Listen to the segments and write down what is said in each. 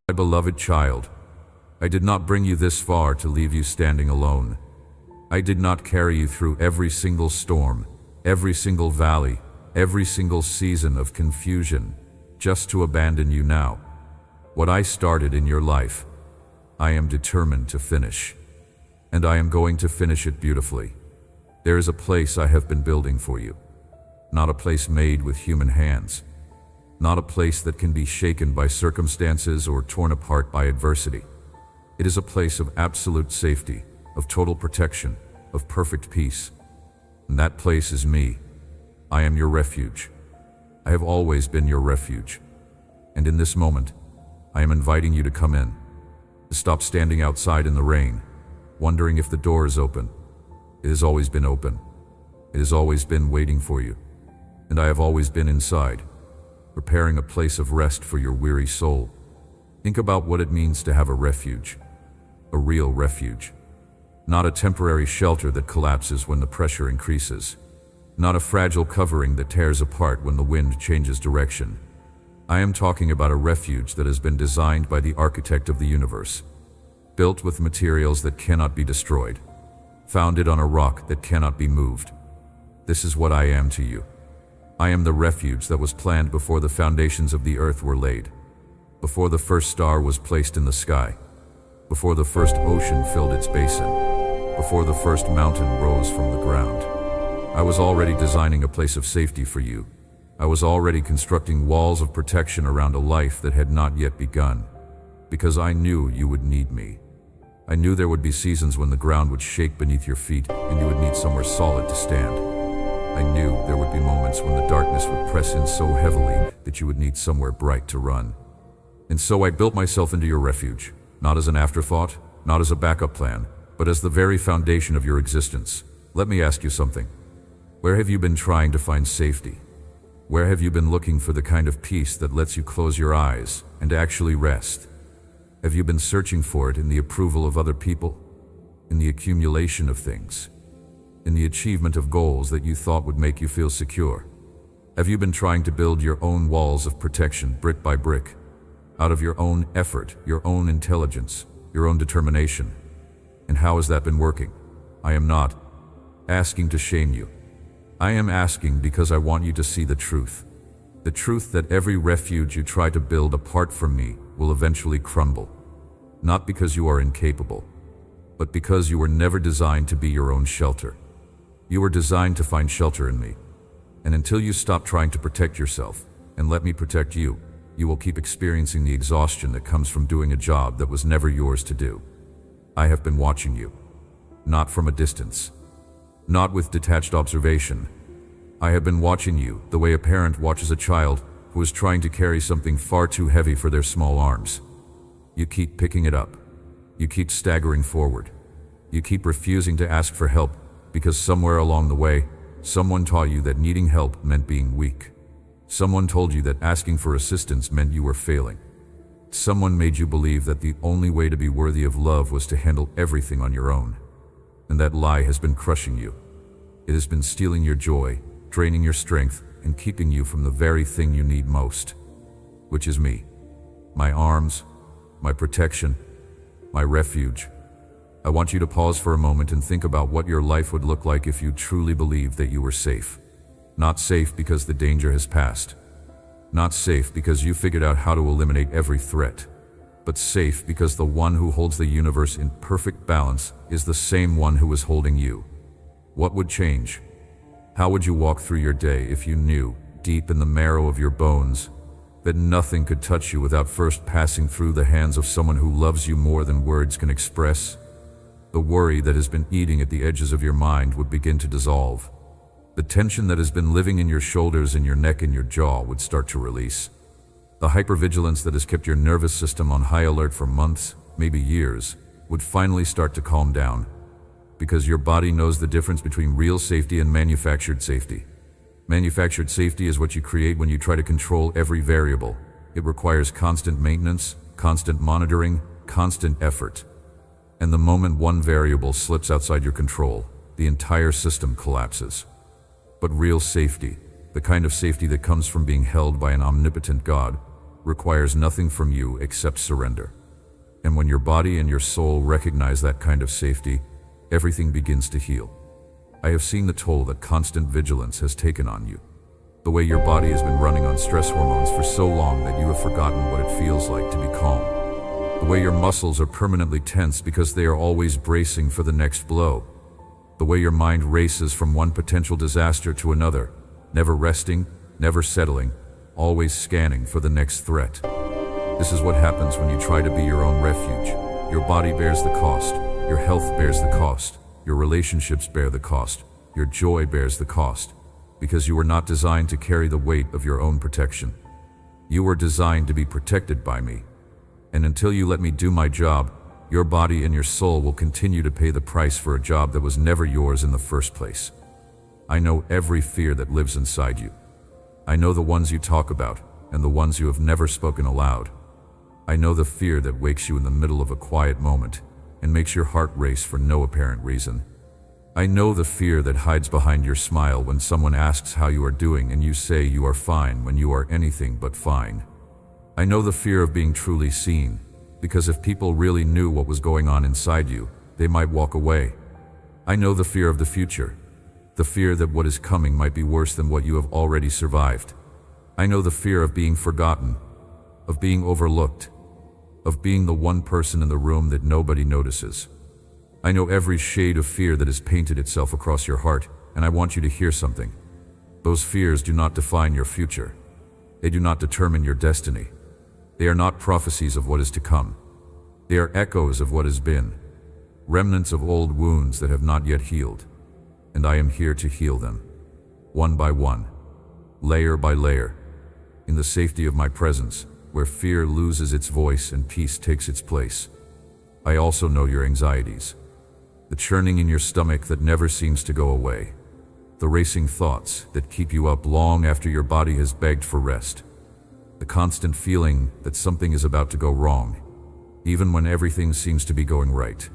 My beloved child, I did not bring you this far to leave you standing alone. I did not carry you through every single storm, every single valley, every single season of confusion, just to abandon you now. What I started in your life, I am determined to finish. And I am going to finish it beautifully. There is a place I have been building for you. Not a place made with human hands. Not a place that can be shaken by circumstances or torn apart by adversity. It is a place of absolute safety, of total protection, of perfect peace. And that place is me. I am your refuge. I have always been your refuge. And in this moment, I am inviting you to come in, to stop standing outside in the rain, wondering if the door is open. It has always been open. It has always been waiting for you. And I have always been inside, preparing a place of rest for your weary soul. Think about what it means to have a refuge, a real refuge. Not a temporary shelter that collapses when the pressure increases. Not a fragile covering that tears apart when the wind changes direction. I am talking about a refuge that has been designed by the architect of the universe, built with materials that cannot be destroyed, founded on a rock that cannot be moved. This is what I am to you. I am the refuge that was planned before the foundations of the earth were laid, before the first star was placed in the sky, before the first ocean filled its basin, before the first mountain rose from the ground. I was already designing a place of safety for you. I was already constructing walls of protection around a life that had not yet begun, because I knew you would need me. I knew there would be seasons when the ground would shake beneath your feet and you would need somewhere solid to stand. I knew there would be moments when the darkness would press in so heavily that you would need somewhere bright to run. And so I built myself into your refuge, not as an afterthought, not as a backup plan, but as the very foundation of your existence. Let me ask you something. Where have you been trying to find safety? Where have you been looking for the kind of peace that lets you close your eyes and actually rest? Have you been searching for it in the approval of other people? In the accumulation of things? In the achievement of goals that you thought would make you feel secure? Have you been trying to build your own walls of protection brick by brick, out of your own effort, your own intelligence, your own determination? And how has that been working? I am not asking to shame you. I am asking because I want you to see the truth that every refuge you try to build apart from me will eventually crumble. Not because you are incapable, but because you were never designed to be your own shelter. You were designed to find shelter in me. And until you stop trying to protect yourself and let me protect you, you will keep experiencing the exhaustion that comes from doing a job that was never yours to do. I have been watching you, not from a distance, not with detached observation. I have been watching you the way a parent watches a child who is trying to carry something far too heavy for their small arms. You keep picking it up. You keep staggering forward. You keep refusing to ask for help because somewhere along the way, someone taught you that needing help meant being weak. Someone told you that asking for assistance meant you were failing. Someone made you believe that the only way to be worthy of love was to handle everything on your own. And that lie has been crushing you. It has been stealing your joy, draining your strength, and keeping you from the very thing you need most, which is me. My arms, my protection, my refuge. I want you to pause for a moment and think about what your life would look like if you truly believed that you were safe. Not safe because the danger has passed. Not safe because you figured out how to eliminate every threat. But safe because the one who holds the universe in perfect balance is the same one who is holding you. What would change? How would you walk through your day if you knew, deep in the marrow of your bones, that nothing could touch you without first passing through the hands of someone who loves you more than words can express? The worry that has been eating at the edges of your mind would begin to dissolve. The tension that has been living in your shoulders and your neck and your jaw would start to release. The hypervigilance that has kept your nervous system on high alert for months, maybe years, would finally start to calm down. Because your body knows the difference between real safety and manufactured safety. Manufactured safety is what you create when you try to control every variable. It requires constant maintenance, constant monitoring, constant effort. And the moment one variable slips outside your control, the entire system collapses. But real safety, the kind of safety that comes from being held by an omnipotent God, requires nothing from you except surrender. And when your body and your soul recognize that kind of safety, everything begins to heal. I have seen the toll that constant vigilance has taken on you. The way your body has been running on stress hormones for so long that you have forgotten what it feels like to be calm. The way your muscles are permanently tense because they are always bracing for the next blow. The way your mind races from one potential disaster to another, never resting, never settling, always scanning for the next threat. This is what happens when you try to be your own refuge. Your body bears the cost, your health bears the cost, your relationships bear the cost, your joy bears the cost, because you were not designed to carry the weight of your own protection. You were designed to be protected by me. And until you let me do my job, your body and your soul will continue to pay the price for a job that was never yours in the first place. I know every fear that lives inside you. I know the ones you talk about and the ones you have never spoken aloud. I know the fear that wakes you in the middle of a quiet moment and makes your heart race for no apparent reason. I know the fear that hides behind your smile when someone asks how you are doing and you say you are fine when you are anything but fine. I know the fear of being truly seen, because if people really knew what was going on inside you, they might walk away. I know the fear of the future, the fear that what is coming might be worse than what you have already survived. I know the fear of being forgotten, of being overlooked, of being the one person in the room that nobody notices. I know every shade of fear that has painted itself across your heart, and I want you to hear something. Those fears do not define your future. They do not determine your destiny. They are not prophecies of what is to come. They are echoes of what has been, remnants of old wounds that have not yet healed. And I am here to heal them, one by one, layer by layer, in the safety of my presence, where fear loses its voice and peace takes its place. I also know your anxieties, the churning in your stomach that never seems to go away, the racing thoughts that keep you up long after your body has begged for rest, the constant feeling that something is about to go wrong, even when everything seems to be going right,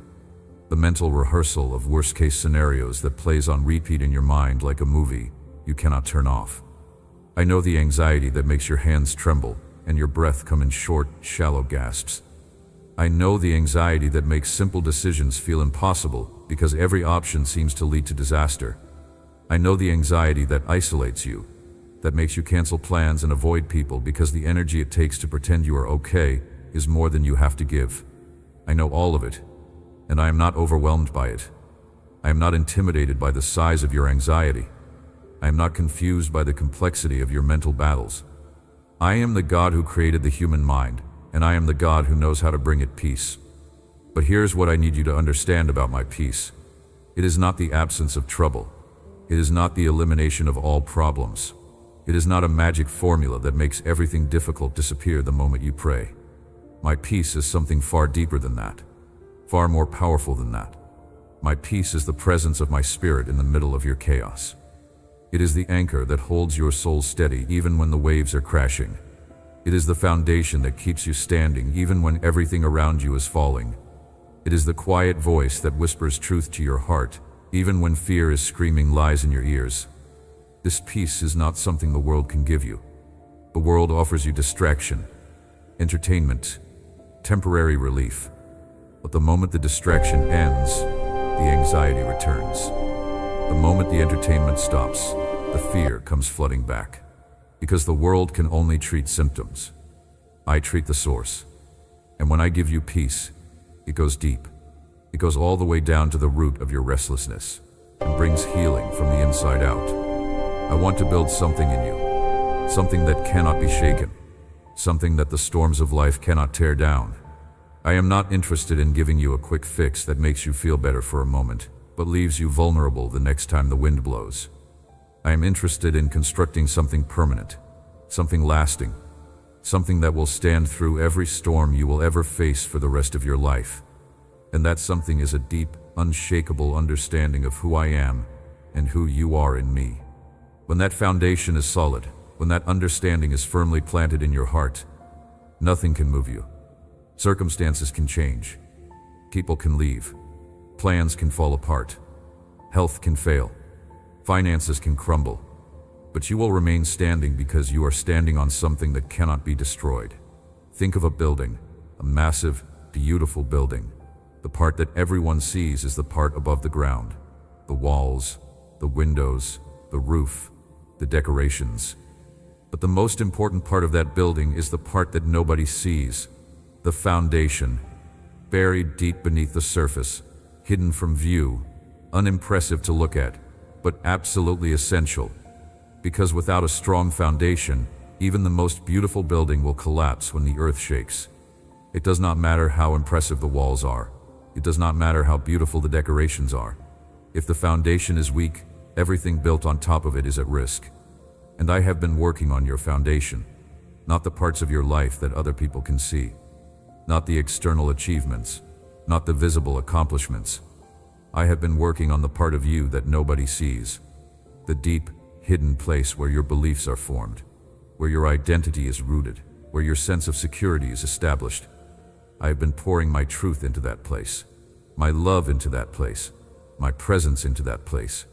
the mental rehearsal of worst-case scenarios that plays on repeat in your mind like a movie you cannot turn off. I know the anxiety that makes your hands tremble and your breath come in short, shallow gasps. I know the anxiety that makes simple decisions feel impossible because every option seems to lead to disaster. I know the anxiety that isolates you, that makes you cancel plans and avoid people because the energy it takes to pretend you are okay is more than you have to give. I know all of it, and I am not overwhelmed by it. I am not intimidated by the size of your anxiety. I am not confused by the complexity of your mental battles. I am the God who created the human mind, and I am the God who knows how to bring it peace. But here's what I need you to understand about my peace. It is not the absence of trouble. It is not the elimination of all problems. It is not a magic formula that makes everything difficult disappear the moment you pray. My peace is something far deeper than that, far more powerful than that. My peace is the presence of my spirit in the middle of your chaos. It is the anchor that holds your soul steady even when the waves are crashing. It is the foundation that keeps you standing even when everything around you is falling. It is the quiet voice that whispers truth to your heart even when fear is screaming lies in your ears. This peace is not something the world can give you. The world offers you distraction, entertainment, temporary relief. But the moment the distraction ends, the anxiety returns. The moment the entertainment stops, the fear comes flooding back. Because the world can only treat symptoms. I treat the source. And when I give you peace, it goes deep. It goes all the way down to the root of your restlessness and brings healing from the inside out. I want to build something in you, something that cannot be shaken, something that the storms of life cannot tear down. I am not interested in giving you a quick fix that makes you feel better for a moment, but leaves you vulnerable the next time the wind blows. I am interested in constructing something permanent, something lasting, something that will stand through every storm you will ever face for the rest of your life. And that something is a deep, unshakable understanding of who I am and who you are in me. When that foundation is solid, when that understanding is firmly planted in your heart, nothing can move you. Circumstances can change. People can leave. Plans can fall apart. Health can fail. Finances can crumble. but you will remain standing because you are standing on something that cannot be destroyed. Think of a building, a massive, beautiful building. The part that everyone sees is the part above the ground. The walls, the windows, the roof, the decorations. But the most important part of that building is the part that nobody sees, the foundation, buried deep beneath the surface, hidden from view, unimpressive to look at, but absolutely essential. Because without a strong foundation, even the most beautiful building will collapse when the earth shakes. It does not matter how impressive the walls are. It does not matter how beautiful the decorations are. If the foundation is weak, everything built on top of it is at risk. And I have been working on your foundation, not the parts of your life that other people can see, not the external achievements, not the visible accomplishments. I have been working on the part of you that nobody sees, the deep, hidden place where your beliefs are formed, where your identity is rooted, where your sense of security is established. I have been pouring my truth into that place, my love into that place, my presence into that place.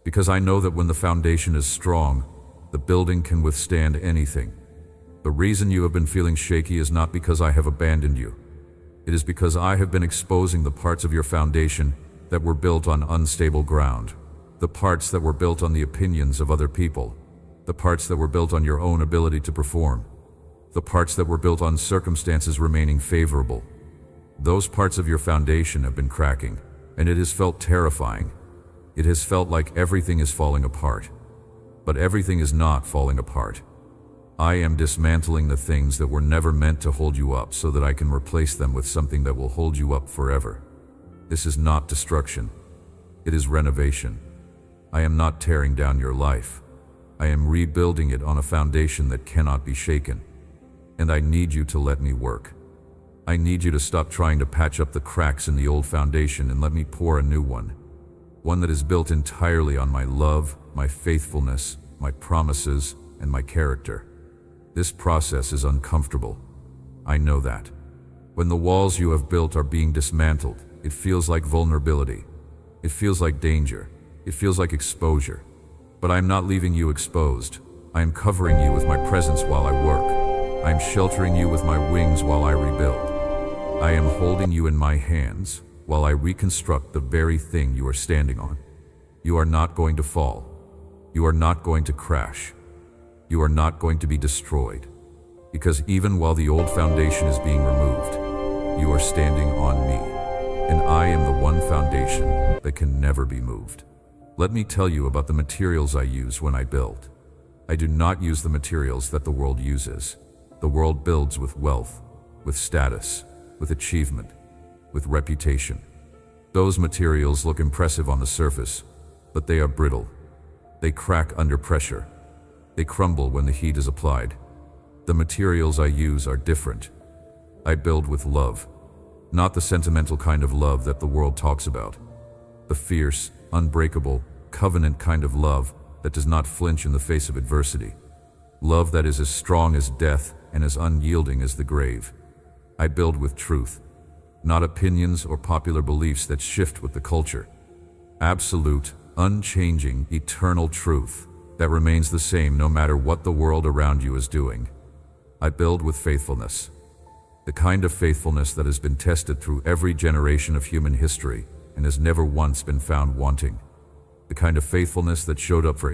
Because I know that when the foundation is strong, the building can withstand anything. The reason you have been feeling shaky is not because I have abandoned you. It is because I have been exposing the parts of your foundation that were built on unstable ground, the parts that were built on the opinions of other people, the parts that were built on your own ability to perform, the parts that were built on circumstances remaining favorable. Those parts of your foundation have been cracking, and it has felt terrifying. It has felt like everything is falling apart. But everything is not falling apart. I am dismantling the things that were never meant to hold you up so that I can replace them with something that will hold you up forever. This is not destruction. It is renovation. I am not tearing down your life. I am rebuilding it on a foundation that cannot be shaken. And I need you to let me work. I need you to stop trying to patch up the cracks in the old foundation and let me pour a new one. One that is built entirely on my love, my faithfulness, my promises, and my character. This process is uncomfortable. I know that. When the walls you have built are being dismantled, it feels like vulnerability. It feels like danger. It feels like exposure. But I am not leaving you exposed. I am covering you with my presence while I work. I am sheltering you with my wings while I rebuild. I am holding you in my hands while I reconstruct the very thing you are standing on. You are not going to fall. You are not going to crash. You are not going to be destroyed. Because even while the old foundation is being removed, you are standing on me. And I am the one foundation that can never be moved. Let me tell you about the materials I use when I build. I do not use the materials that the world uses. The world builds with wealth, with status, with achievement, with reputation. Those materials look impressive on the surface, but they are brittle. They crack under pressure. They crumble when the heat is applied. The materials I use are different. I build with love, not the sentimental kind of love that the world talks about. The fierce, unbreakable, covenant kind of love that does not flinch in the face of adversity. Love that is as strong as death and as unyielding as the grave. I build with truth, not opinions or popular beliefs that shift with the culture. Absolute, unchanging, eternal truth that remains the same no matter what the world around you is doing. I build with faithfulness, the kind of faithfulness that has been tested through every generation of human history and has never once been found wanting. The kind of faithfulness that showed up for Abraham